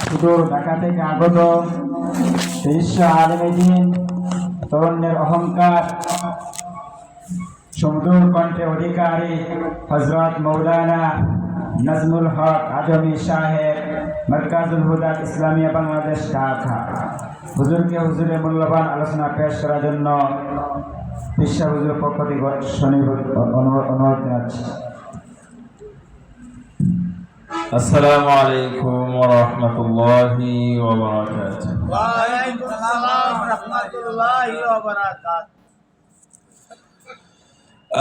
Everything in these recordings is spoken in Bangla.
সুদূর ঢাকা থেকে আগত শীর্ষ আলেমে দ্বীন, তরুণের অহংকার, সুমধুর কণ্ঠে অধিকারী হযরত মৌলানা নাজমুল হক আজমি সাহেব, মারকাজুল হুদা ইসলামিয়া বাংলাদেশ ঢাকা। হুজুরকে হুজুরের মূল্যবান আলোচনা পেশ করার জন্য বিশ্ব হুজুর পক্ষ থেকে অনুরোধ জানাচ্ছি। আসসালামু আলাইকুম ওয়া রাহমাতুল্লাহি ওয়া বারাকাতুহু। ওয়া আলাইকুম আসসালাম ওয়া রাহমাতুল্লাহি ওয়া বারাকাতুহু।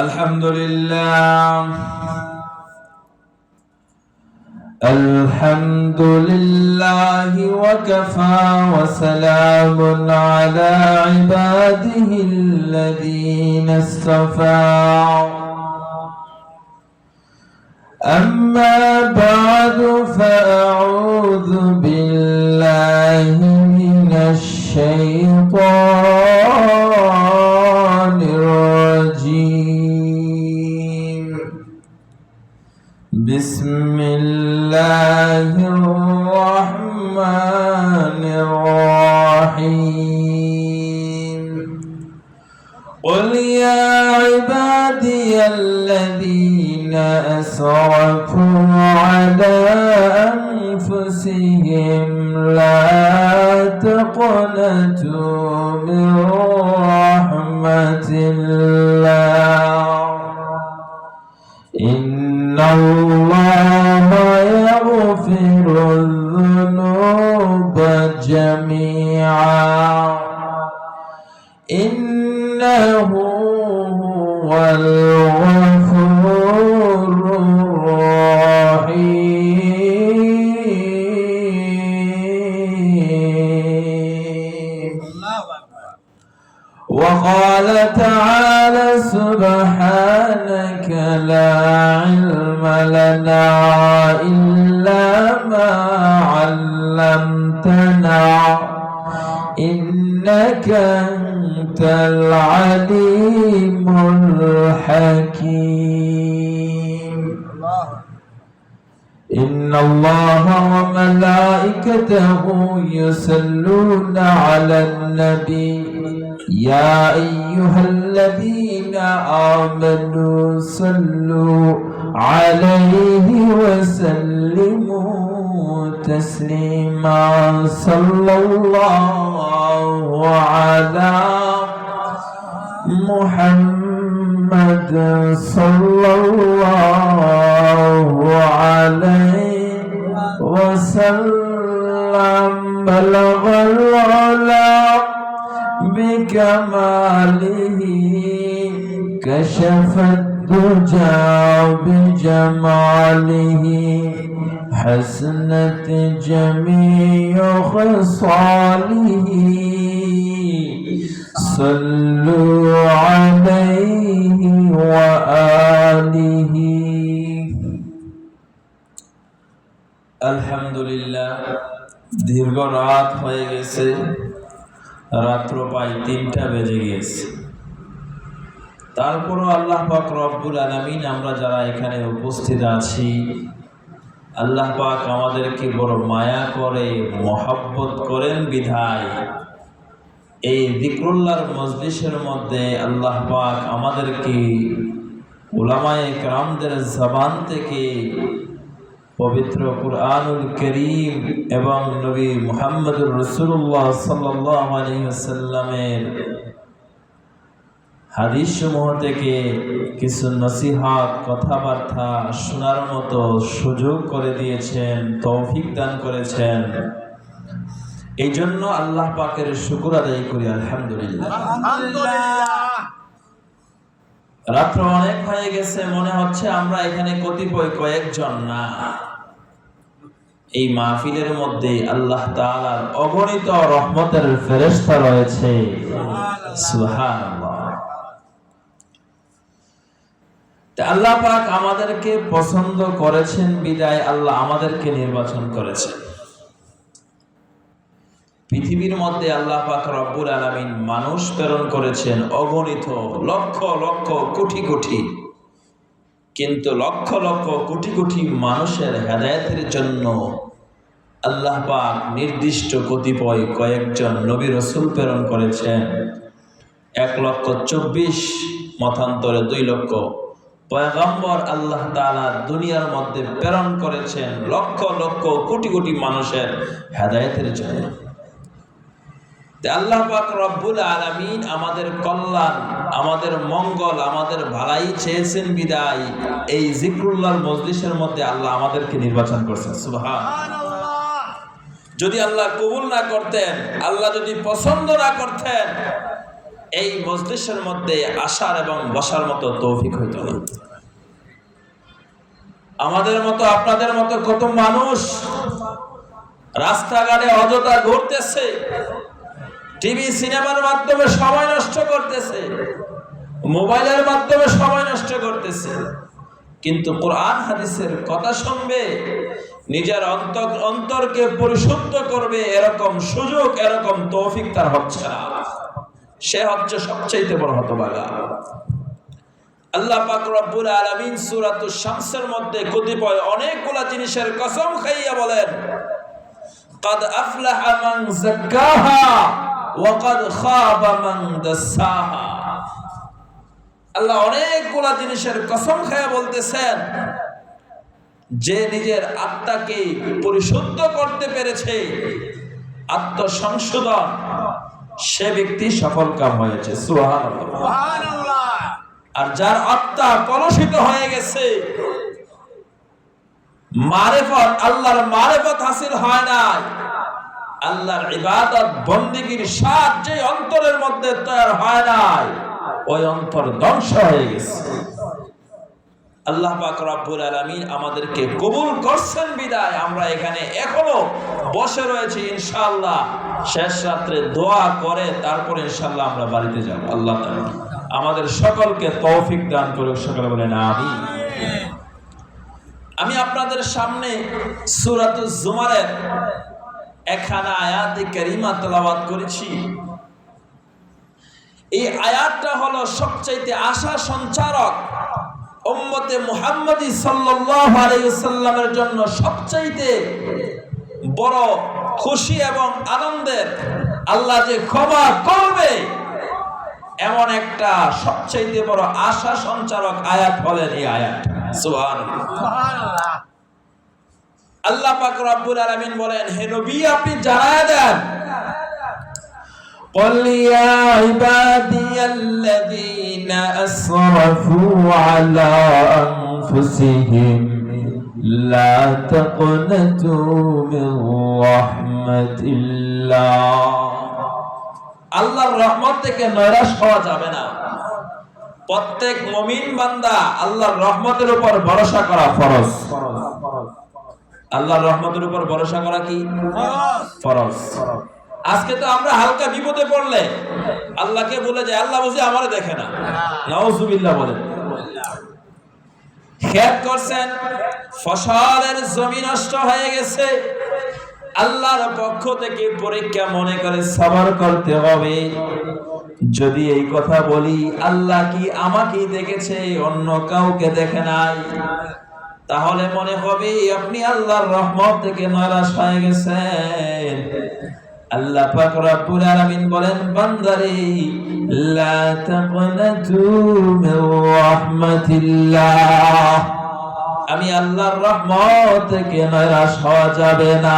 আলহামদুলিল্লাহ আলহামদুলিল্লাহি ওয়া কাফা ওয়া সালামুন আলা ইবাদিহিল্লাযীনা ইসতাফা। أما بعد فأعوذ بالله من الشيطان الرجيم. بسم الله الرحمن الرحيم. قل يا عبادي الذين أسرفوا على أنفسهم لا تقنطوا من رحمة الله إن الله يغفر الذنوب جميعا إنه هو الغفور الرحيم. وقال تعالى سبحانك لا علم لنا إلا ما علمتنا إنك أنت العليم الحكيم. إن الله وملائكته يصلون على النبي يا أيها الذين آمنوا صلوا عليه وسلموا تسليما. صلى الله على محمد صلى الله عليه وسلم. بلغ العلا بكماله كشف الدجى بجماله حسنت جميع خصاله. صلوا عليه وآله. আলহামদুলিল্লাহ, দীর্ঘ রাত হয়ে গেছে, রাত্র প্রায় ৩টা বেজে গিয়েছে। তারপরও আল্লাহ পাক রব্বুল আলামিন আমরা যারা এখানে উপস্থিত আছি, আল্লাহ পাক আমাদেরকে বড় মায়া করে মহব্বত করেন বিধায় এই যিকরুল্লাহর মজলিসের মধ্যে আল্লাহ পাক আমাদেরকে উলামায়ে কেরামদের জবান থেকে পবিত্র কুরআনুল কারীম এবং নবী মুহাম্মদুর রাসূলুল্লাহ সাল্লাল্লাহু আলাইহি ওয়াসাল্লামের হাদিস সমূহ থেকে কিছু নসিহত কথাবার্তা শোনার মতো সুযোগ করে দিয়েছেন, তৌফিক দান করেছেন। এই জন্য আল্লাহ পাকের শুকর আদায় করি আলহামদুলিল্লাহ। রাত্র অনেক হয়ে গেছে, মনে হচ্ছে আমরা এখানে কতিপয় কয়েকজন না, এই মাহফিলের মধ্যে আল্লাহ তাআলার অগণিত রহমতের ফেরেশতা রয়েছে। সুবহানাল্লাহ। আল্লাহ পাক আমাদেরকে পছন্দ করেছেন বিদায় আল্লাহ আমাদেরকে নির্বাচন করেছেন। পৃথিবীর মধ্যে আল্লাহ পাক রব্বুল আলামিন মানুষ প্রেরণ করেছেন অগণিত, লক্ষ লক্ষ কোটি কোটি, কিন্তু লক্ষ লক্ষ কোটি কোটি মানুষের হেদায়েতের জন্য আল্লাহ পাক নির্দিষ্ট কতিপয় কয়েকজন নবী রাসূল প্রেরণ করেছেন। 1,24,000 মতান্তরে 2 লক্ষ পয়গম্বর আল্লাহ তাআলা দুনিয়ার মধ্যে প্রেরণ করেছেন লক্ষ লক্ষ কোটি কোটি মানুষের হেদায়েতের জন্য। আল্লাহ পাক রব্বুল আলামিন আমাদের কল্যাণ, আমাদের মঙ্গল, আমাদের ভালাই চেয়েছেন বিদায় এই জিক্রুল্লাহর মজলিসের মধ্যে আল্লাহ আমাদেরকে নির্বাচন করেছেন। সুবহানাল্লাহ। যদি আল্লাহ কবুল না করতেন, আল্লাহ যদি পছন্দ না করতেন, এই মজলিসের মধ্যে আসার এবং বসার মতো তৌফিক হইতো না। আমাদের মতো আপনাদের মতো কত মানুষ রাস্তাঘাটে অযথা ঘুরতেছে, টিভি সিনেমার মাধ্যমে সময় নষ্ট করতেছে, মোবাইলের মাধ্যমে সময় নষ্ট করতেছে, কিন্তু কোরআন হাদিসের কথা শুনবে, নিজের অন্তরকে পরিশুদ্ধ করবে, এরকম সুযোগ, এরকম তৌফিক তার হচ্ছে না। সে হচ্ছে সবচেয়ে বড় হতভাগা। আল্লাহ পাক রব্বুল আলামিন সূরাতুশ শামসের মধ্যে কতিপয় অনেকগুলা জিনিসের কসম খাইয়া বলেন, قد أفلح من زكاها وقد خاب من دساها। আল্লাহ অনেকগুলা জিনিসের কসম খাইয়া বলতেছেন, যে নিজের আত্মাকে পরিশুদ্ধ করতে পেরেছে, আত্মসংশোধন, সে ব্যক্তি সফল কাম হয়েছে। সুবহানাল্লাহ। আর যার আত্মা কলুষিত হয়ে গেছে, মারিফত, আল্লাহর মারিফত হাসিল হয় নাই, আল্লাহর ইবাদত বন্দেগীর স্বাদ যে অন্তরের মধ্যে তৈরি হয় নাই, ওই অন্তর ধ্বংস হয়ে গেছে। আল্লাহ পাক রব্বুল আলামিন আমাদেরকে কবুল করছেন বিদায় আমরা এখানে এখনো বসে রয়েছি। ইনশাআল্লাহ শেষ রাত্রে দোয়া করে তারপরে ইনশাআল্লাহ আমরা বাড়িতে যাব। আল্লাহ তাআলা আমাদের সকলকে তৌফিক দান করুক। সকলে বলেন আমিন। আমি আপনাদের সামনে সূরাতুজ জুমারের একখানা আয়াতে কারিমা তেলাওয়াত করেছি। এই আয়াতটা হলো সবচাইতে আশা সঞ্চারক, উম্মতে মুহাম্মাদী সাল্লাল্লাহু আলাইহি ওয়াসাল্লামের জন্য সবচাইতে বড় খুশি এবং আনন্দের, আল্লাহ যে ক্ষমা করবে এমন একটা সবচাইতে বড় আশা সঞ্চারক আয়াত হলেন এই আয়াত। সুবহানাল্লাহ। আল্লাহ পাক রব্বুল আলামিন বলেন, হে নবী আপনি জানায়া দেন, قل يا عبادي الذين أسرفوا على أنفسهم لا تقنطوا من رحمة الله। আল্লাহর রহমত থেকে নৈরাশ হওয়া যাবে না। প্রত্যেক মুমিন বান্দা আল্লাহর রহমতের উপর ভরসা করা ফরজ। আল্লাহর রহমতের উপর ভরসা করা কি ফরজ। আজকে তো আমরা হালকা বিপদে পড়লে আল্লাহকে বলে যে আল্লাহ বুঝি আমারে দেখে না, নাউজুবিল্লাহ বলেন। খেত করছেন, ফসলের জমি নষ্ট হয়ে গেছে, আল্লাহর পক্ষ থেকে পরীক্ষা মনে করে সবর করতে হবে। যদি এই কথা বলি আল্লাহ কি আমাকেই দেখেছে, অন্য কাউকে দেখে নাই, তাহলে মনে হবে আপনি আল্লাহর রহমত থেকে নৈরাশ হয়ে গেছেন। আল্লাহ পাক রব্বুল আলামিন বলেন, বান্দারে লা তাকনাতু মির রাহমাতিল্লাহ, আমি আল্লাহর রহমত থেকে নৈরাশ হওয়া যাবে না।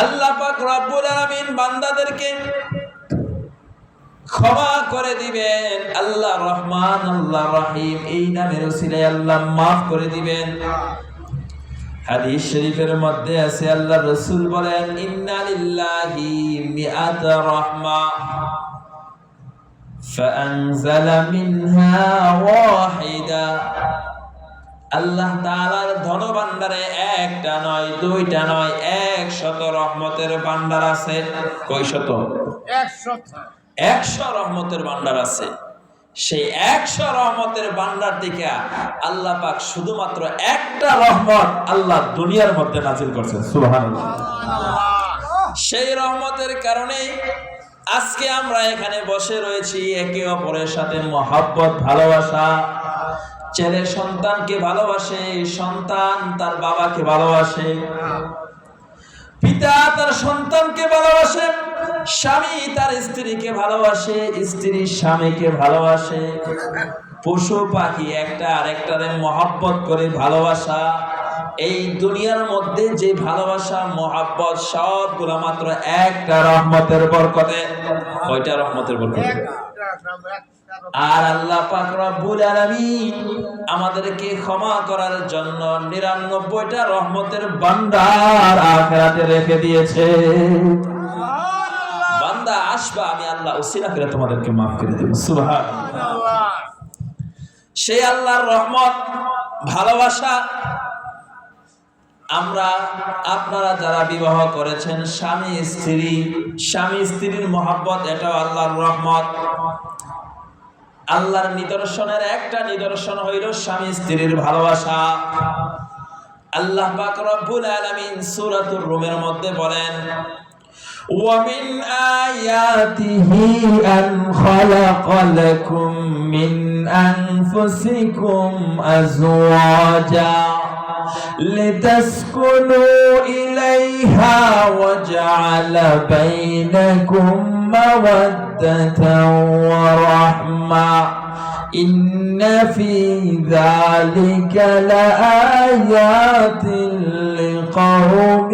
আল্লাহ পাক রব্বুল আলামিন বান্দাদেরকে ক্ষমা করে দিবেন। আল্লাহ রহমান, আল্লাহ রহিম, এই নামের উসিলায় আল্লাহ মাফ করে দিবেন। হাদিস শরীফের মধ্যে আছে, আল্লাহ রাসূল বলেন, ইন্না লিল্লাহি মিআতা রাহমা ফাআনজালা মিনহা ওয়াহিদা। আল্লাহ তাআলার ধন ভান্ডারে একটা নয়, দুইটা নয়, 100 রহমতের ভান্ডার আছে। কয় শত? 100 রহমতের ভান্ডার আছে। সেই 100 রহমতের ভান্ডার থেকে আল্লাহ পাক শুধুমাত্র একটা রহমত আল্লাহ দুনিয়ার মধ্যে নাজিল করছেন। সুবহানাল্লাহ। সেই রহমতের কারণে আজকে আমরা এখানে বসে রয়েছি, একে অপরের সাথে মহব্বত, ভালোবাসা, ছেলে সন্তানকে ভালোবাসে, সন্তান তার বাবাকে ভালোবাসে, পিতা তার সন্তানকে ভালোবাসে, স্বামী তার স্ত্রীকে ভালোবাসে, স্ত্রী স্বামীকে ভালোবাসে, পশু পাখি একটা আরেকটারে মহব্বত করে ভালোবাসা। এই দুনিয়ার মধ্যে যে ভালোবাসা মহব্বত সবগুলো মাত্র একটা রহমতের বরকতে। কয়টা রহমতের বরকতে? আর আল্লাহ পাক রব্বুল আলামিন আমাদেরকে ক্ষমা করার জন্য 99টা রহমতের ভান্ডার আখিরাতে রেখে দিয়েছে। বান্দা আসবা, আমি আল্লাহ উসিলা করে তোমাদেরকে মাফ করে দেব। সুবহানাল্লাহ। সেই আল্লাহর রহমত ভালোবাসা আমরা আপনারা যারা বিবাহ করেছেন, স্বামী স্ত্রীর মহব্বত, এটাও আল্লাহর রহমত। আল্লাহর নিদর্শনের একটা নিদর্শন হইল স্বামী স্ত্রীর ভালোবাসা। আল্লাহ পাক রব্বুল আলামিন সূরাতুর রুমের মধ্যে বলেন, وَمِنْ آيَاتِهِ أَنْ خَلَقَ لَكُم مِّنْ أَنفُسِكُمْ أَزْوَاجًا لِتَسْكُنُوا إِلَيْهَا وَجَعَلَ بَيْنَكُم مَّوَدَّةً وَرَحْمَةً إِنَّ فِي ذَلِكَ لَآيَاتٍ لِقَوْمٍ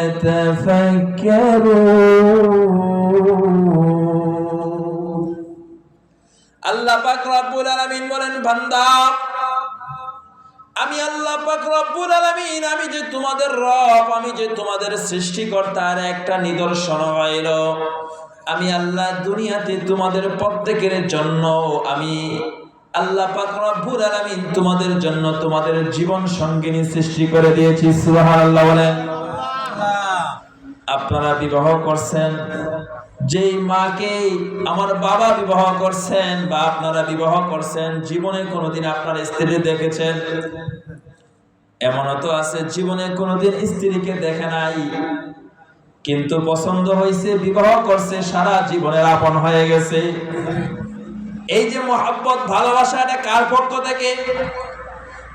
يَتَفَكَّرُونَ। আল্লাহ পাক রব্বুল আলামিন বলেন, বান্দা আমি আল্লাহ পাক রব্বুল আলামিন, আমি যে তোমাদের রব, আমি যে তোমাদের সৃষ্টিকর্তার একটা নিদর্শন হইল, আমি আল্লাহ দুনিয়াতে তোমাদের প্রত্যেকের জন্য, আমি আল্লাহ পাক রব্বুল আলামিন তোমাদের জন্য তোমাদের জীবন সঙ্গিনী সৃষ্টি করে দিয়েছি। সুবহানাল্লাহ বলেন। আপনারা বিবাহ করছেন, যেই মাকে আমার বাবা বিবাহ করছেন বা আপনারা বিবাহ করছেন, জীবনে কোনোদিন আপনার স্ত্রী দেখেছেন? এমনও তো আছে জীবনে কোনোদিন স্ত্রীকে দেখে নাই, কিন্তু পছন্দ হয়েছে, বিবাহ করছে, সারা জীবনের আপন হয়ে গেছে। এই যে মহব্বত ভালোবাসা, এটা কার পক্ষ থেকে?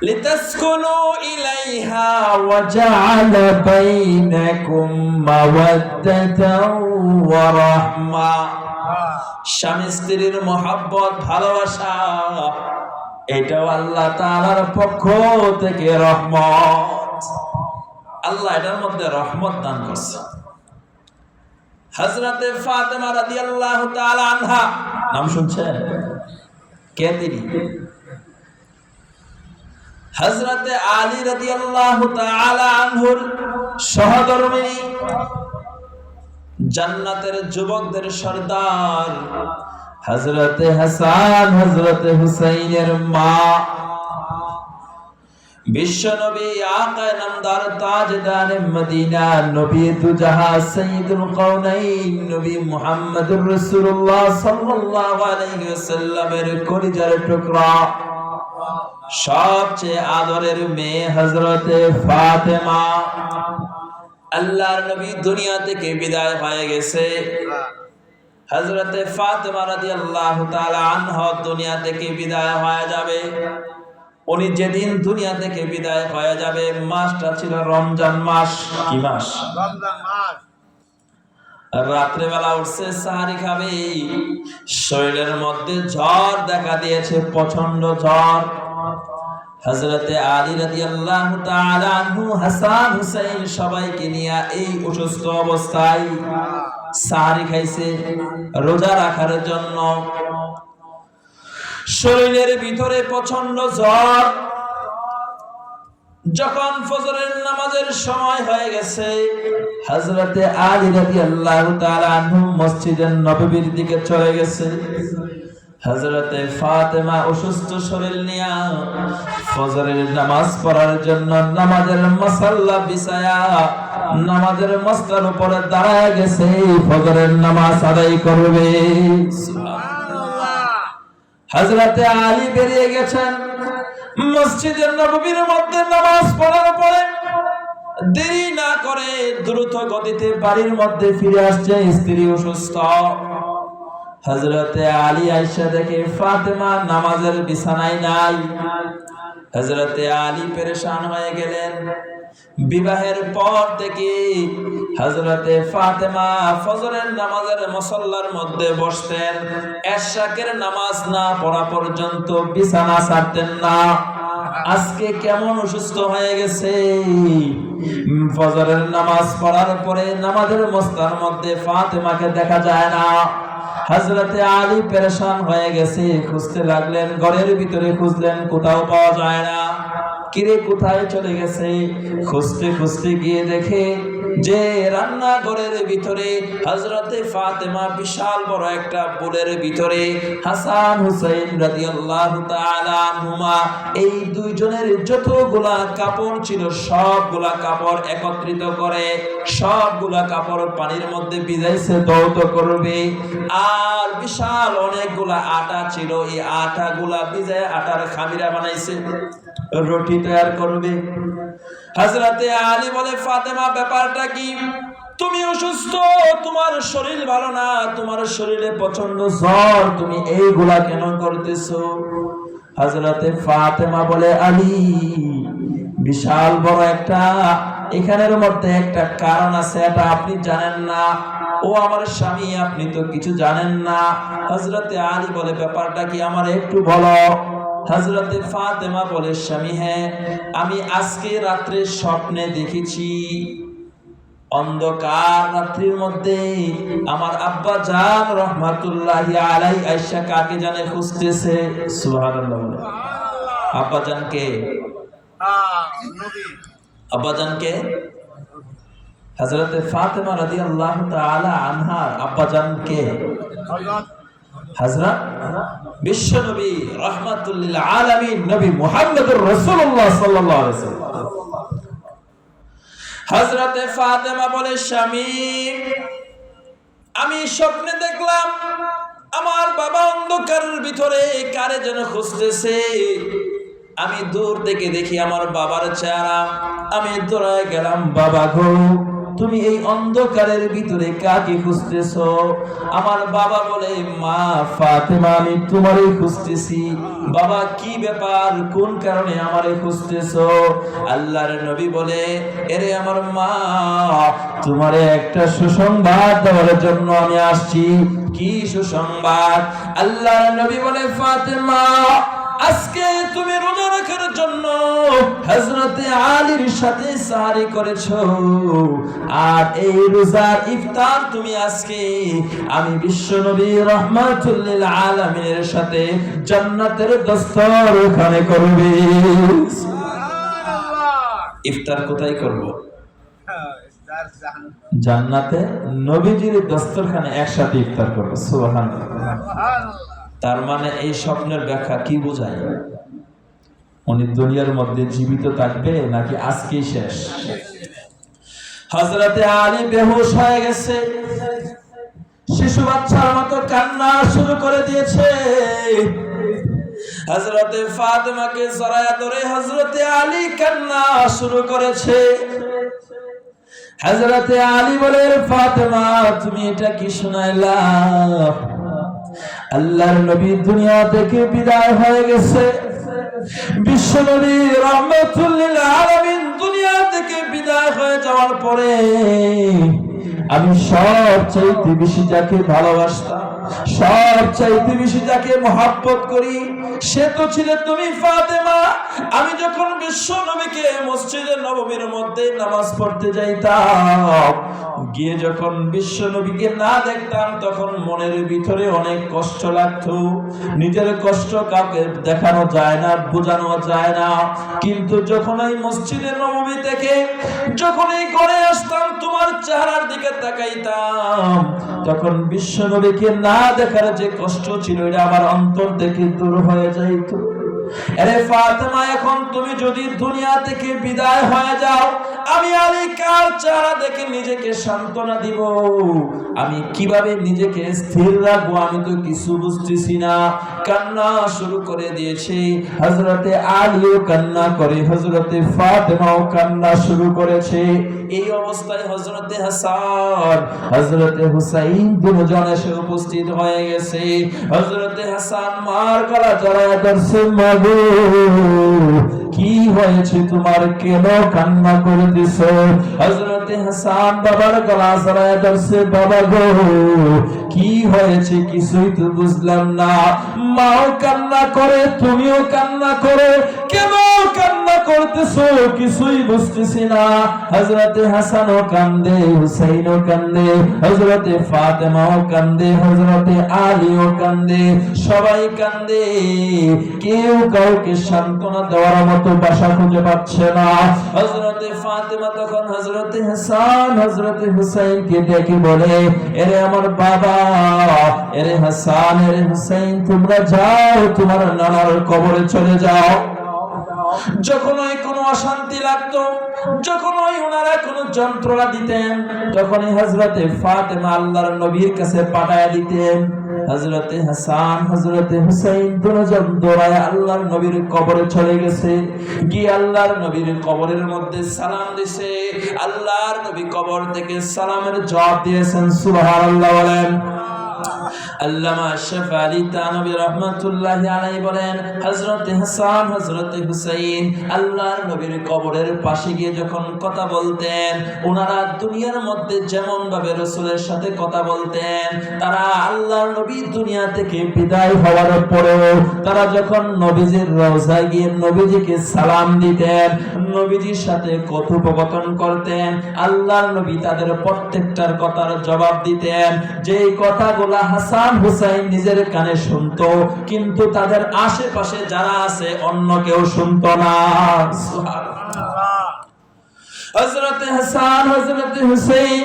লিতাসকুনু ইলাইহা ওয়া জাআলা বাইনাকুম মাওয়াদ্দাতাও ওয়া রাহমা। স্বামী স্ত্রীর মহব্বত ভালোবাসা, এটাও আল্লাহ তাআলার পক্ষ থেকে রহমত। আল্লাহ এটার মধ্যে রহমত দান করছে। হযরতে ফাতেমা রাদিয়াল্লাহু তাআলা আনহা, নাম শুনছেন? কে তিনি? হযরতে আলী রাদিয়াল্লাহু তাআলা আনহুর সহধর্মিণী, জান্নাতের যুবকদের সর্দার হযরতে হাসান হযরতে হুসাইনের মা, বিশ্ব নবী আকা নামদার তাজদারে মদিনা, নবী দুজাহা সাইয়্যিদুল কাউনাইন, নবী মুহাম্মদুর রাসূলুল্লাহ সাল্লাল্লাহু আলাইহি ওয়াসাল্লামের কলিজার টুকরা, সবচেয়ে আদরের মেয়ে হযরতে ফাতেমা। আল্লাহর নবী দুনিয়া থেকে বিদায় হয়ে গেছে। হযরতে ফাতেমা রাদিয়াল্লাহু তাআলা আনহা দুনিয়া থেকে বিদায় হয়ে যাবে। উনি যেদিন দুনিয়া থেকে বিদায় হয়ে যাবে, মাসটা ছিল রমজান মাস। কি মাস? রমজান মাস। রাত্রে বেলা উঠছে, সাহারি খাবে, শরীরের মধ্যে জ্বর দেখা দিয়েছে, প্রচন্ড জ্বর। হযরতে আলী রাদিয়াল্লাহু তাআলা আনহু, হাসান হুসাইন সবাইকে নিয়ে এই অসুস্থ অবস্থায় সাহারি খাইছে রোজা রাখার জন্য। শরীরের ভিতরে প্রচন্ড জ্বর। যখন ফজরের নামাজের সময় হয়ে গেছে, হযরতে আলী রাদিয়াল্লাহু তাআলা আনহু মসজিদের নববীর দিকে চলে গেছে। হযরতে ফাতেমা অসুস্থ শরীর নিয়ে ফজরের নামাজ পড়ার জন্য নামাজের মাসাল্লা বিছায়া নামাজের মসলার উপরে দাঁড়ায় গেছে, ফজরের নামাজ আদায় করবে। হযরতে আলী বেরিয়ে গেছেন মসজিদের নববীর মধ্যে নামাজ পড়ার পরে, দেরি না করে দ্রুত গতিতে বাড়ির মধ্যে ফিরে আসছে। স্ত্রী অসুস্থ। হযরতে আলী আয়েশা দেখে ফাতেমা নামাজের বিছানায় নাই। হযরতে আলী পেরেশান হয়ে গেলেন। বিবাহের পর থেকে হযরতে ফাতেমা ফজরের নামাজের মুসল্লার মধ্যে বসতেন, এশাকের নামাজ না পড়া পর্যন্ত বিছানা ছাড়তেন না। আজকে কেমন অসুস্থ হয়ে গেছে, ফজরের নামাজ পড়ার পরে নামাজের মসল্লার মধ্যে ফাতেমাকে দেখা যায় না। হযরতে আলী পেরেশান হয়ে গেছে, খুঁজতে লাগলেন, ঘরের ভিতরে খুঁজলেন, কোথাও পাওয়া যায় না। কিরে কোথায় চলে গেছে? খুঁজতে খুঁজতে গিয়ে দেখে যে রান্নাঘরের ভিতরে হযরতে ফাতেমা বিশাল বড় একটা বোলের ভিতরে হাসান হুসাইন রাদিয়াল্লাহু তাআলা আনহুমা এই দুইজনের যতগুলা কাপড় ছিল সবগুলা কাপড় একত্রিত করে সবগুলা কাপড় পানির মধ্যে ভিজাইছে ধৌত করবে। আর বিশাল অনেকগুলা আটা ছিল, এই আটাগুলা ভিজায় আটার খামিরা বানাইছে, রুটি তৈরি করবে। হযরতে আলী বলে, ফাতেমা ব্যাপারটা কি? তুমি অসুস্থ, তোমার শরীর ভালো না, তোমার শরীরে প্রচন্ড জ্বর, তুমি এইগুলা কেন করতেছো? হযরতে ফাতেমা বলে, আলী বিশাল বড় একটা এখানের মধ্যে একটা কারণ আছে, এটা আপনি জানেন না। ও আমার স্বামী, আপনি তো কিছু জানেন না। হযরতে আলী বলে, ব্যাপারটা কি আমার একটু বলো। হযরতে ফাতেমা বলে, স্বামী হ্যাঁ, আমি আজকে রাত্রে স্বপ্নে দেখেছি অন্ধকার রাত্রির মধ্যে আমার আব্বা জান রহমাতুল্লাহি আলাইহি আয়েশা কাকে জানে খুঁজতেছে। সুবহানাল্লাহ বলে। আব্বা জানকে? আব্বা জানকে? হযরতে ফাতেমা রাদিয়াল্লাহু তাআলা আনহার আব্বা জানকে হযরত বিশ্ব নবী রাহমাতুল লিল আলামিন নবী মুহাম্মদুর রাসূলুল্লাহ সাল্লাল্লাহু আলাইহি ওয়াসাল্লাম। হযরতে ফাতেমা বলে, স্বামী আমি স্বপ্নে দেখলাম আমার বাবা অন্ধকারের ভিতরে কারে যেন খুঁজতেছে। আমি দূর থেকে দেখি আমার বাবার চেহারা, আমি দৌড়ায় গেলাম, বাবা গো তুমি এই অন্ধকারের ভিতরে কাকে খুঁজতেছো? আমার বাবা বলে, মা ফাতেমা আমি তোমারই খুঁজতেছি। বাবা কি ব্যাপার, কোন কারণে আমারে খুঁজতেছো? আল্লাহর নবী বলে, এরে আমার মা, তোমারে একটা সুসংবাদ দেওয়ার জন্য আমি আসছি। কি সুসংবাদ? আল্লাহর নবী বলে, ফাতেমা আজকে তুমি রোজা রাখার জন্য হযরতে আলীর সাথে সাহারি করেছো, আর এই রোজার ইফতার তুমি আজকে আমি বিশ্বনবী রাহমাতুল লিল আলামিনের সাথে জান্নাতের দস্তরখানে করবে। ইফতার কোথায় করব? জান্নাতে নবীজির দস্তরখানে একসাথে ইফতার করব। সুবহানাল্লাহ। তার মানে এই স্বপ্নের ব্যাখ্যা কি বোঝায়? উনি দুনিয়ার মধ্যে জীবিত থাকবে নাকি আজকেই শেষ? হযরতে আলী বেহুশ হয়ে গেছে, শিশু বাচ্চার মতো কান্না শুরু করে দিয়েছে। হযরতে ফাতেমাকে জড়ায়া ধরে হযরতে আলী কান্না শুরু করেছে। হযরতে আলী বলে, ফাতেমা তুমি এটা কি শুনাইলা? আল্লাহর নবী দুনিয়া থেকে বিদায় হয়ে গেছে, বিশ্বনবী রাহমাতুল লিল আলামিন দুনিয়া থেকে বিদায় হয়ে যাওয়ার পরে আমি সবচাইতে বেশি যাকে ভালোবাসতাম, সবচাইতে বেশি যাকে মহব্বত করি, সে তো ছিলে তুমি ফাতেমা। আমি যখন বিশ্ব নবীকে মসজিদে নববীর মধ্যে নামাজ পড়তে যাইতাম, গিয়ে যখন বিশ্ব নবীকে না দেখতাম তখন মনের ভিতরে অনেক কষ্ট লাগতো। নিজের কষ্ট কাউকে দেখানো যায় না, বোঝানো যায় না, কিন্তু যখন এই মসজিদে নববী থেকে যখন এই ঘরে আসতাম, তোমার চেহারার দিকে তাকাইতাম, তখন বিশ্ব নবীকে না দেখার যে কষ্ট ছিল এটা আমার অন্তর থেকে দূর হয়ে যাইত। আরে ফাতেমা, এখন তুমি যদি দুনিয়া থেকে বিদায় হয়ে যাও, আমি আলী কার চেহারা দেখে নিজেকে সান্ত্বনা দিব, আমি কিভাবে নিজেকে স্থির রাখবো, আমি তো কিছু বুঝতেছি না। কান্না শুরু করে দিয়েছে। হযরতে আলীও কান্না করে, হযরতে ফাতেমাও কান্না শুরু করেছে। এই অবস্থায় হযরতে হাসান, হযরতে হুসাইন দুজন এসে উপস্থিত হয়ে গেছে। হযরতে হাসান মার গলা জড়ায় ধরছে, মা গো কি হয়েছে তোমার, কেন কান্না করতেছো? হযরতে হাসান বাবার গলা জড়ায় ধরছে, বাবা গো কি হয়েছে কিছুই তো বুঝলাম না। মাও কান্না করে, তুমিও কান্না করো, কেন কান্না করতেছো কিছুই বুঝতেছি না। হযরতে হাসানও কান্দে, হুসাইনও কান্দে, হযরতে ফাতেমাও কান্দে, হযরতে আলীও কান্দে, সবাই কান্দে। কেউ কাউকে সান্ত্বনা দেওয়ার মতো ভাষা খুঁজে পাচ্ছে না। হযরতে ফাতেমা তখন হযরতে হাসান, হযরতে হুসাইনকে ডেকে বলে, এরে আমার বাবা, এরে হাসান, এরে হুসাইন, তোমরা যাও, তোমার নানার কবরে চলে যাও। যখন ওই কোনো অশান্তি লাগতো, যখন ওই ওনারা কোনো যন্ত্রণা দিতেন, তখনই হযরতে ফাতেমা আল্লাহর নবীর কাছে পাঠায় দিতেন। হযরতে হাসান, হযরতে হুসাইন দুজন দৌড়ায় আল্লাহর নবীর কবরে চলে গেছে। গিয়ে আল্লাহর নবীর কবরের মধ্যে সালাম দিছে। আল্লাহর নবী কবর থেকে সালামের জবাব দিয়েছেন। সুবহানাল্লাহ বলেন। আল্লামা আশরাফ আলী থানভী রাহমাতুল্লাহি আলাইহি বলেন, হযরতে হাসান, হযরতে হুসাইন আল্লাহর নবীর কবরের পাশে গিয়ে যখন কথা বলতেন, ওনারা দুনিয়ার মধ্যে যেমন ভাবে রাসূলের সাথে কথা বলতেন, তারা আল্লাহর নবী দুনিয়া থেকে বিদায় হওয়ার পরেও তারা যখন নবীজির রওজায় গিয়ে নবীজিকে সালাম দিতেন, নবীজির সাথে কথোপকথন করতেন, আল্লাহর নবী তাদের প্রত্যেকটার কথার জবাব দিতেন। যেই কথাগুলা হাসান হুসাইন নিজের কানে শুনতো, কিন্তু তাদের আশেপাশে যারা আছে অন্য কেউ শুনতো না। হযরতে হাসান, হযরতে হুসাইন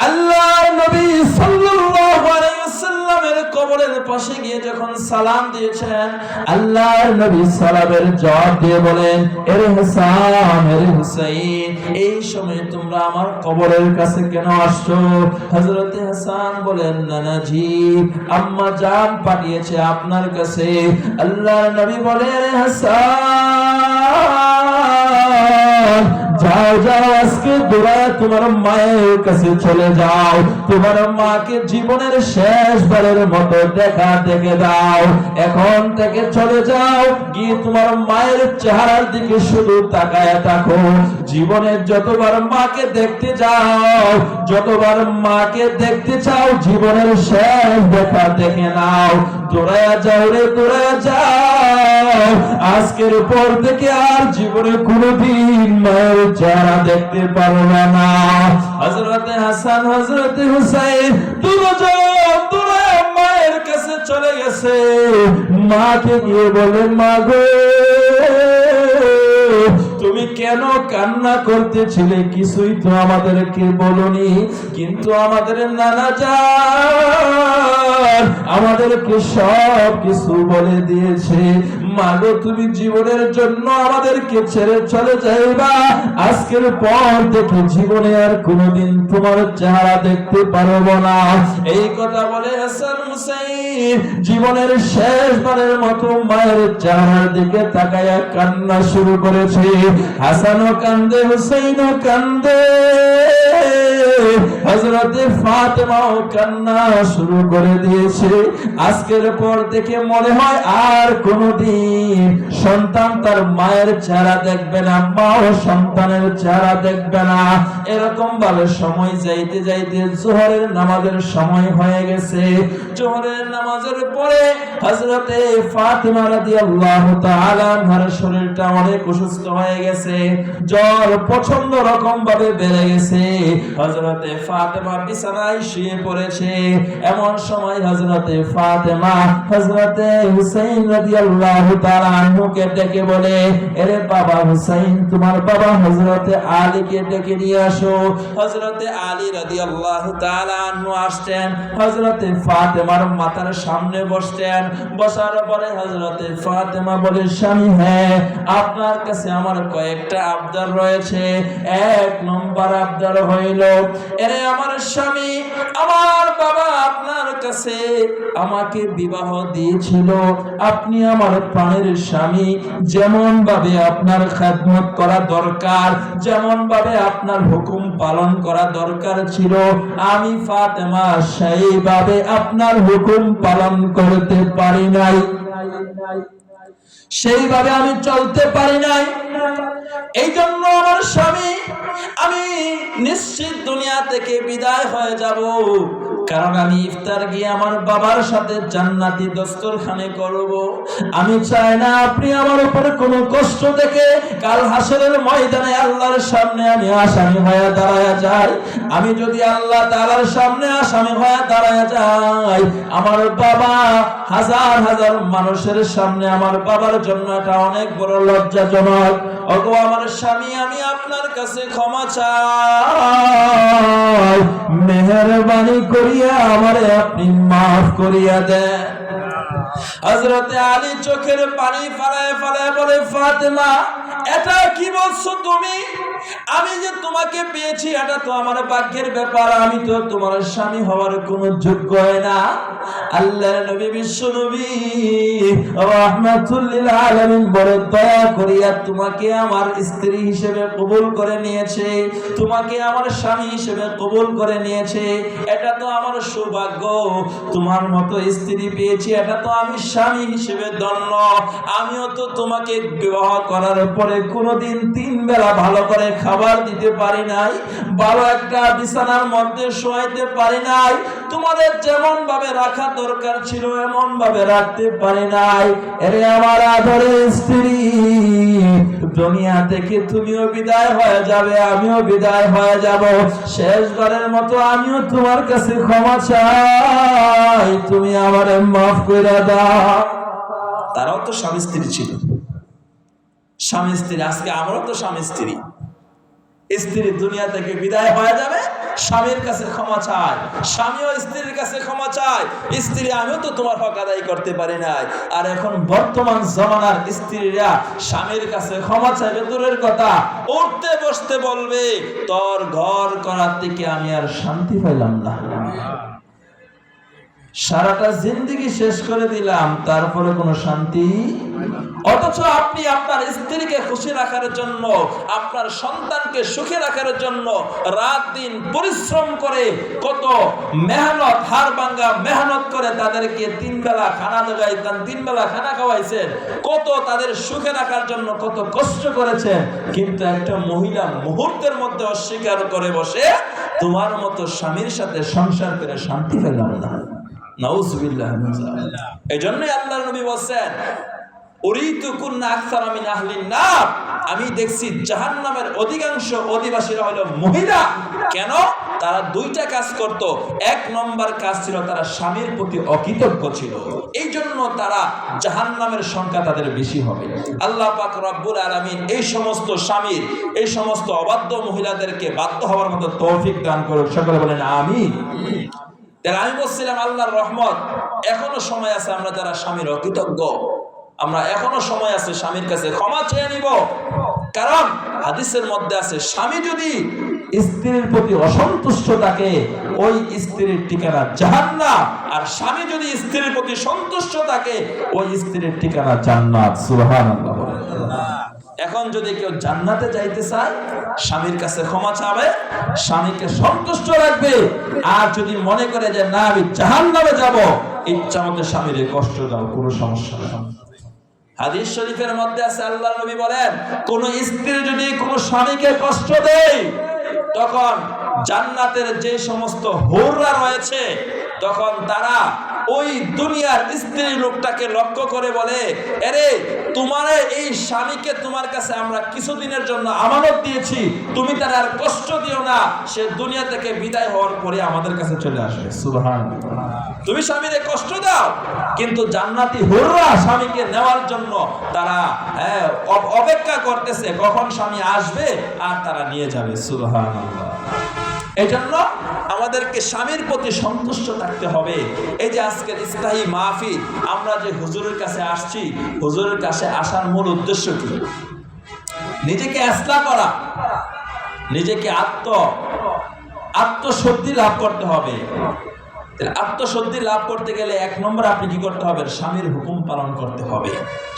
আল্লাহর নবী সাল্লাল্লাহু আলাইহি ওয়াসাল্লামের কবরের পাশে গিয়ে যখন সালাম দিয়েছেন, আল্লাহর নবী সালামের জবাব দিয়ে বলেন, এরে হাসান, এরে হুসাইন, এই সময় তোমরা আমার কবরের কাছে কেন আসছো? হযরতে হাসান বলেন, নানাজি আম্মা জান পাঠিয়েছে আপনার কাছে। আল্লাহর নবী বলেন, এরে হাসান যাও যাও, আজকে দৌড়ায় তোমার মায়ের কাছে চলে যাও, তোমার মাকে জীবনের শেষবারের মতো দেখা দেখে দাও। এখন থেকে চলে যাও, গিয়ে তোমার মায়ের চেহারার দিকে শুধু তাকায় থাকো। জীবনের যতবার মাকে দেখতে যাও, যতবার মাকে দেখতে চাও, জীবনের শেষ দেখা দেখে নাও। দৌড়ায়া যাও রে, দৌড়ায়া যাও, আজকের পর থেকে আর জীবনে কোনোদিন মায়ের চেহারা দেখতে পারবে না। হযরতে হাসান, হযরতে হুসাইন দুজন দৌড়ায় মায়ের কাছে চলে গেছে। মাকে গিয়ে বলে, মা গো তুমি কেন কান্না করতেছিলে, কিছুই তো আমাদেরকে বলনি, কিন্তু আমাদের নানা জান আমাদেরকে সব কিছু বলে দিয়েছে। মাগো তুমি জীবনের জন্য আমাদেরকে ছেড়ে চলে যাইবা, আজকের পর থেকে জীবনে আর কোনোদিন তোমার চেহারা দেখতে পারবো না। এই কথা বলে হাসান হুসাইন জীবনের শেষবারের মতো মায়ের চেহারার দিকে তাকায়া কান্না শুরু করেছে। হাসানও কান্দে, হুসাইনও কান্দে, হযরতে ফাতেমাও কান্না শুরু করে দিয়েছে। আজকের পর থেকে মনে হয় আর কোনোদিন সন্তান তার মায়ের চেহারা দেখবে না, মাও সন্তানের চেহারা দেখবে না। এরকম ভাবে সময় যাইতে যাইতে জোহরের নামাজের সময় হয়ে গেছে। জোহরের নামাজের পরে হযরতে ফাতেমা রাদিয়াল্লাহু তাআলা আনহার শরীরটা অনেক অসুস্থ হয়ে গেছে, জ্বর প্রচন্ড রকম ভাবে বেড়ে গেছে। হযরতে ফাতেমা বিছানায় শুয়ে পড়েছে। এমন সময় হযরতে ফাতেমা হযরতে হুসাইন রাদিয়াল্লাহু তাআলা আনহুকে ডেকে বলে, এরে বাবা হুসাইন, তোমার বাবা হযরতে আলীকে ডেকে নিয়ে আসো। হযরতে আলী রাদিয়াল্লাহু তাআলা আনহু আসতেন, হযরতে ফাতেমার মাথার সামনে বসতেন। বসার পরে হযরতে ফাতেমা বলে, স্বামী, হ্যাঁ, আপনার কাছে আমার কয়েকটা আবদার রয়েছে। এক নম্বর আবদার হইল, এরে আমার স্বামী, আমার বাবা আপনার কাছে আমাকে বিবাহ দিয়েছিল। আপনি আমার প্রাণের স্বামী, যেমন ভাবে আপনার খেদমত করা দরকার, যেমন ভাবে আপনার হুকুম পালন করা দরকার ছিল, আমি ফাতেমা সেইভাবে আপনার হুকুম পালন করতে পারি নাই, সেইভাবে আমি চলতে পারি নাই। এই জন্য আমার স্বামী, আমি নিশ্চিত দুনিয়া থেকে বিদায় হয়ে যাব, কারণ আমি ইফতার গিয়ে আমার বাবার সাথে জান্নাতি দস্তরখানে করব। আমি চাই না আপনি আমার উপরে কোনো কষ্ট থেকে কাল হাসরের ময়দানে আল্লাহর সামনে আমি আসামি হয়ে দাঁড়ায়া যাই। আমি যদি আল্লাহ তাআলার সামনে আসামি হয়ে দাঁড়ায়া যাই, আমার বাবা হাজার হাজার মানুষের সামনে আমার বাবার জন্য এটা অনেক বড় লজ্জাজনক। ওগো আমার স্বামী, আমি আপনার কাছে ক্ষমা চাই, মেহেরবানি করিয়া আমারে আপনি মাফ করিয়া দেন। হযরতে আলী চোখের পানি ফেলায় ফেলায় বলে, ফাতেমা, এটা কি বলছো তুমি? আমি যে তোমাকে পেয়েছি এটা তো আমার ভাগ্যের ব্যাপার, আমি তো তোমার স্বামী হওয়ার কোনো যোগ্য না। আল্লাহর নবী বিশ্ব নবী রাহমাতুল লিল আলামিন বড় দয়া করিয়া তোমাকে আমার স্ত্রী হিসেবে কবুল করে নিয়েছে, তোমাকে আমার স্বামী হিসেবে কবুল করে নিয়েছে। এটা তো আমার সৌভাগ্য, তোমার মতো স্ত্রী পেয়েছি, এটা তো আমি স্বামী হিসেবে ধন্য। আমিও তো তোমাকে বিবাহ করার পরে কোনোদিন 3 বেলা ভালো করে খাবার দিতে পারি নাই, ভালো একটা বিছানার মধ্যে শোয়াইতে পারি নাই, তোমাদের যেমন ভাবে রাখা দরকার ছিল এমন ভাবে রাখতে পারি নাই। এরে আমার আদরের স্ত্রী, দুনিয়া থেকে তুমিও বিদায় হয়ে যাবে, আমিও বিদায় হয়ে যাব। শেষবারের মতো আমিও তোমার কাছে ক্ষমা চাই, তুমি আমারে মাফ করে দাও। তারাও তো স্বামী স্ত্রী ছিল, স্বামী স্ত্রী। আজকে আমরাও তো স্বামী স্ত্রী। স্ত্রী দুনিয়া থেকে বিদায় হয়ে যাবে, স্বামীর কাছে ক্ষমা চায়, স্বামীও স্ত্রীর কাছে ক্ষমা চায়। স্ত্রী, আমিও তো তোমার হক আদায় করতে পারি নাই। আর এখন বর্তমান জমানার স্ত্রীরা স্বামীর কাছে ক্ষমা চাইবে দূরের কথা, উঠতে বসতে বলবে, তোর ঘর করার থেকে আমি আর শান্তি পাইলাম না, সারাটা জিন্দেগি শেষ করে দিলাম, তারপরে কোনো শান্তি। অথচ আপনি আপনার স্ত্রীকে খুশি রাখার জন্য, আপনার সন্তানকে সুখে রাখার জন্য রাত দিন পরিশ্রম করে, কত মেহনত, হাড় ভাঙ্গা মেহনত করে তাদেরকে 3 বেলা খানা জোগাইতেন, 3 বেলা খানা খাওয়াইছেন, কত তাদের সুখে রাখার জন্য কত কষ্ট করেছেন। কিন্তু একটা মহিলা মুহূর্তের মধ্যে অস্বীকার করে বসে, তোমার মতো স্বামীর সাথে সংসার করে শান্তি পেলাম না। নাউজুবিল্লাহ। এজন্যই আল্লাহর নবী বলেন, উরিতু কুন্না আকসারা মিন আহলিন নার, আমি দেখছি জাহান্নামের অধিকাংশ অধিবাসীরা হলো মহিলা। কেন? তারা 2টা কাজ করত। 1 নম্বর কাজ ছিল তারা স্বামীর প্রতি অকৃতজ্ঞ ছিল, এই জন্য তারা জাহান্নামের সংখ্যা তাদের বেশি হবে। আল্লাহ পাক রব্বুল আলামিন এই সমস্ত স্বামীর, এই সমস্ত অবাধ্য মহিলাদেরকে বাধ্য হওয়ার মতো তৌফিক দান করুক। সকলে বলেন আমিন। তাহলে আমি বলছিলাম আল্লাহর রহমত, এখনো সময় আছে, আমরা যারা স্বামীর অকৃতজ্ঞ, আমরা এখনো সময় আছে স্বামীর কাছে ক্ষমা চেয়ে নিব। কারণ হাদিসের মধ্যে আছে, স্বামী যদি স্ত্রীর প্রতি অসন্তুষ্ট থাকে, ওই স্ত্রীর ঠিকানা জাহান্নাম, আর স্বামী যদি স্ত্রীর প্রতি সন্তুষ্ট থাকে, ওই স্ত্রীর ঠিকানা জান্নাত। সুবহানাল্লাহ। এখন যদি কেউ জান্নাতে যাইতে চায়, স্বামীর কাছে ক্ষমা চাবে, স্বামীকে সন্তুষ্ট রাখবে। আর যদি মনে করে যে না, আমি জাহান্নামে যাব, ইচ্ছা মতো স্বামীর কষ্ট দাও, কোনো সমস্যা নেই। হাদিস শরীফের মধ্যে আছে, আল্লাহর নবী বলেন, কোন স্ত্রী যদি কোন স্বামীকে কষ্ট দেয়, তখন জান্নাতের যে সমস্ত হুররা রয়েছে, তখন তারা ওই দুনিয়ার স্ত্রী লোকটাকে লক্ষ্য করে বলে, আরে তোমার এই স্বামীকে তোমার কাছে আমরা কিছুদিনের জন্য আমানত দিয়েছি, তুমি তার আর কষ্ট দিও না, সে দুনিয়া থেকে বিদায় হওয়ার পরে আমাদের কাছে চলে আসবে। সুবহানাল্লাহ। তুমি স্বামীরে কষ্ট দাও, কিন্তু জান্নাতি হুররা স্বামীকে নেওয়ার জন্য তারা অপেক্ষা করতেছে কখন স্বামী আসবে আর তারা নিয়ে যাবে। সুবহানাল্লাহ। এই জন্য আমাদেরকে স্বামীর প্রতি সন্তুষ্ট থাকতে হবে। এই যে আজকের ইসলাহি মাহফিল, আমরা যে হুজুরের কাছে আসছি, হুজুরের কাছে আসার মূল উদ্দেশ্য কি? নিজেকে ইসলাহ করা, নিজেকে আত্মশুদ্ধি লাভ করতে হবে। আত্মশুদ্ধি লাভ করতে গেলে 1 নম্বর আপনি কি করতে হবে? স্বামীর হুকুম পালন করতে হবে,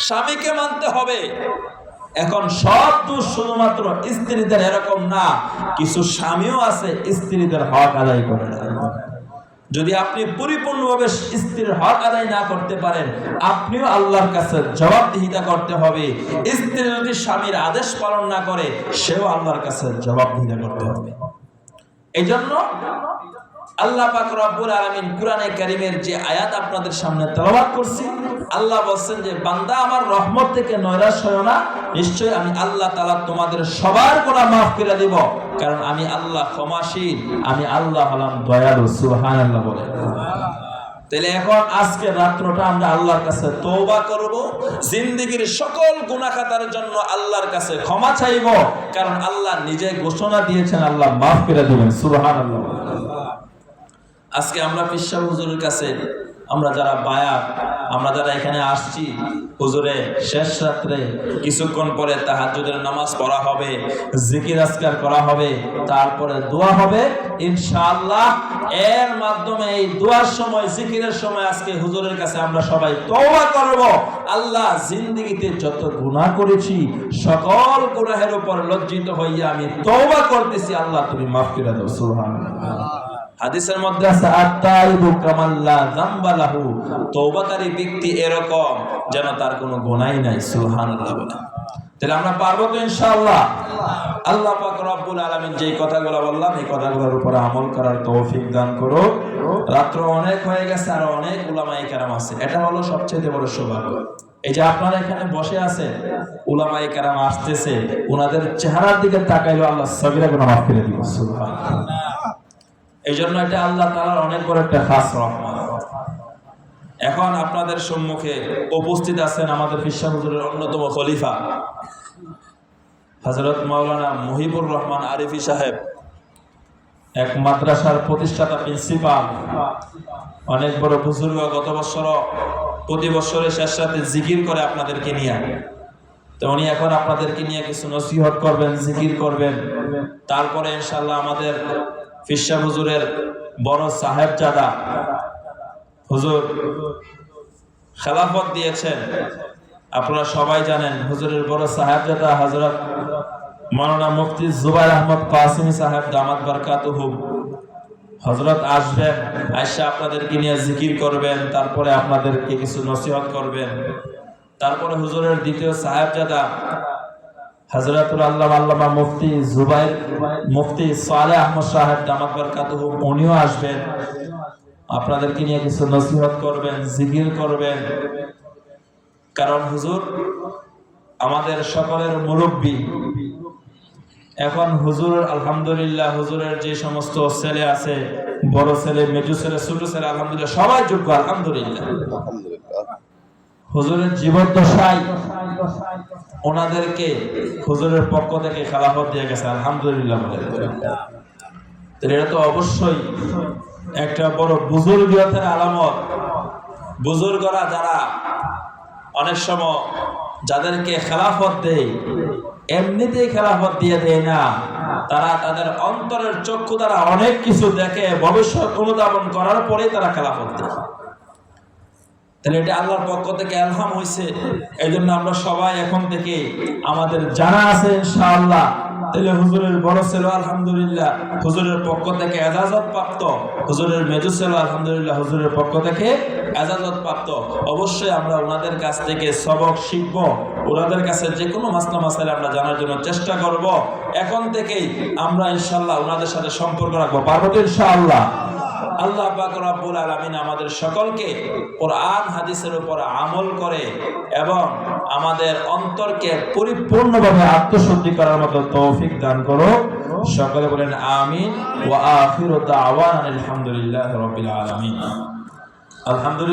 স্বামীকে মানতে হবে। এখন সব দোষ শুধুমাত্র স্ত্রীদের এরকম না, কিছু স্বামীও আছে স্ত্রীদের হক আদায় করে না। যদি আপনি পরিপূর্ণভাবে স্ত্রীর হক আদায় না করতে পারেন, আপনিও আল্লাহর কাছে জবাবদিহিতা করতে হবে। স্ত্রী যদি স্বামীর আদেশ পালন না করে, সেও আল্লাহর কাছে জবাবদিহিতা করতে হবে। এই জন্য আল্লাহ পাক রব্বুল আলামিন কুরআনে কারীমের যে আয়াত আপনাদের সামনে তেলাওয়াত করছি, আল্লাহ বলেন যে বান্দা আমার রহমত থেকে নৈরাশ হয়ো না, নিশ্চয়ই আমি আল্লাহ তাআলা তোমাদের সবার গুনাহ মাফ করে দেব, কারণ আমি আল্লাহ ক্ষমাশীল, আমি আল্লাহ হলাম দয়ালু। সুবহানাল্লাহ বলে। তাহলে এখন আজকে রাত্রটা আমরা আল্লাহর কাছে তওবা করব, জিন্দেগীর সকল গুনাহ খাতার জন্য আল্লাহর কাছে ক্ষমা চাইব, কারণ আল্লাহ নিজে ঘোষণা দিয়েছেন আল্লাহ মাফ করে দিবেন। সুবহানাল্লাহ। আজকে আমরা পিসা হুজুরের কাছে আমরা যারা বায়াত, আমরা যারা এখানে আসছি, হুজুরে শেষ রাত্রে কিছুক্ষণ পরে তাহাজ্জুদের নামাজ পড়া হবে, জিকির আজকার করা হবে, তারপরে দোয়া হবে ইনশাআল্লাহ। এর মাধ্যমে এই দোয়ার সময়, জিকিরের সময় আজকে হুজুরের কাছে আমরা সবাই তওবা করব। আল্লাহ, জিন্দেগিতে যত গুনাহ করেছি সকল গুনাহের উপর লজ্জিত হইয়া আমি তওবা করতেছি, আল্লাহ তুমি মাফ করে দাও। সুবহানাল্লাহ। হাদিসের মধ্যে আছে আত-তাইবু কামাল্লা যামবা লাহু, তওবাকারী ব্যক্তি এরকম যেন তার কোনো গুনাহই নাই। সুবহানাল্লাহ বলে। তাহলে আমরা পারবো তো ইনশাআল্লাহ। আল্লাহ পাক রব্বুল আলামিন যেই কথাগুলো বললাম, এই কথাগুলোর উপর আমল করার তৌফিক দান করো। রাত্র অনেক হয়ে গেছে, আর অনেক উলামায়ে কেরাম আছে, এটা হলো সবচেয়ে বড় সৌভাগ্য। এই যে আপনারা এখানে বসে আছেন, উলামায়ে কেরাম আসতেছে, ওনাদের চেহারার দিকে তাকাইলে আল্লাহ সগীরা গুনাহ মাফ করে দিবেন। সুবহানাল্লাহ। এই জন্য এটা আল্লাহ তাআলার অনেক বড় একটা খাস রহমত। এখন আপনাদের সম্মুখে উপস্থিত আছেন আমাদের পিসা হুজুরের অন্যতম খলিফা হযরত মাওলানা মুহিবুর রহমান আরিফি সাহেব, এক মাদ্রাসার প্রতিষ্ঠাতা প্রিন্সিপাল, অনেক বড় বুজুর্গ। গত বছর প্রতি বছরে শেষ রাতে জিকির করে আপনাদেরকে নিয়ে, তো উনি এখন আপনাদেরকে নিয়ে কিছু নসিহত করবেন, জিকির করবেন। তারপরে ইনশাআল্লাহ আমাদের পিসা হুজুরের বড় সাহেবজাদা হুজুর খেলাফত দিয়েছেন, আপনারা সবাই জানেন। হুজুরের বড় সাহেবজাদা হযরত মাওলানা মুফতি জুবাইর আহমদ কাসিমি সাহেব দামাত বারকাতুহু, হযরত আসবেন, আয়েশা আপনাদেরকে নিয়ে জিকির করবেন, তারপরে আপনাদেরকে কিছু নসিহত করবেন। তারপরে হুজুরের দ্বিতীয় সাহেবজাদা হযরতুল আল্লামা মুফতি জুবাইর, মুফতি সালেহ আহমদ সাহেব দামাত বারকাতুহু, উনিও আসবেন, আপনাদেরকে নিয়ে কিছু নসিহত করবেন, জিকির করবেন। কারণ হুজুর আমাদের সকলের মুরব্বী। এখন হুজুর আলহামদুলিল্লাহ, হুজুরের যে সমস্ত ছেলে আছে, বড় ছেলে, মেজু ছেলে, ছোট ছেলে, আলহামদুলিল্লাহ সবাই যোগ্য। আলহামদুলিল্লাহ। হুজুরের জীবদ্দশায় ওনাদেরকে হুজুরের পক্ষ থেকে খেলাফত দিয়ে গেছে। আলহামদুলিল্লাহ। এটা তো অবশ্যই একটা বড় বুজুর্গিয়তের আলামত। বুজুর্গরা যারা অনেক সময় যাদেরকে খেলাফত দেয়, এমনিতেই খেলাফত দিয়ে দেয় না, তারা তাদের অন্তরের চক্ষু দ্বারা অনেক কিছু দেখে, ভবিষ্যৎ অনুধাবন করার পরেই তারা খেলাফত দেয়। তাহলে এটা আল্লাহর পক্ষ থেকে ইলহাম হয়েছে। এই জন্য আমরা সবাই এখন থেকে আমাদের জানা আছে ইনশাআল্লাহ। তাহলে হুজুরের বড় ছেলে আলহামদুলিল্লাহ হুজুরের পক্ষ থেকে এজাজত প্রাপ্ত, হুজুরের মেজু ছেলে আলহামদুলিল্লাহ হুজুরের পক্ষ থেকে এজাজত প্রাপ্ত। অবশ্যই আমরা ওনাদের কাছ থেকে সবক শিখব, ওনাদের কাছে যে কোনো মাসলা মাসাইল আমরা জানার জন্য চেষ্টা করব। এখন থেকেই আমরা ইনশাআল্লাহ ওনাদের সাথে সম্পর্ক রাখবো। পারবো তো ইনশাআল্লাহ? আল্লাহ পাক রব্বুল আলামিন আমাদের সকলকে কোরআন হাদিসের উপর আমল করে এবং আমাদের অন্তরকে পরিপূর্ণভাবে আত্মশুদ্ধি করার মতো তৌফিক দান করো। সকলে বলেন আমিন। ওয়া আখিরু দাওয়ানা আলহামদুলিল্লাহি রাব্বিল আলামিন। আলহামদুলিল্লাহ।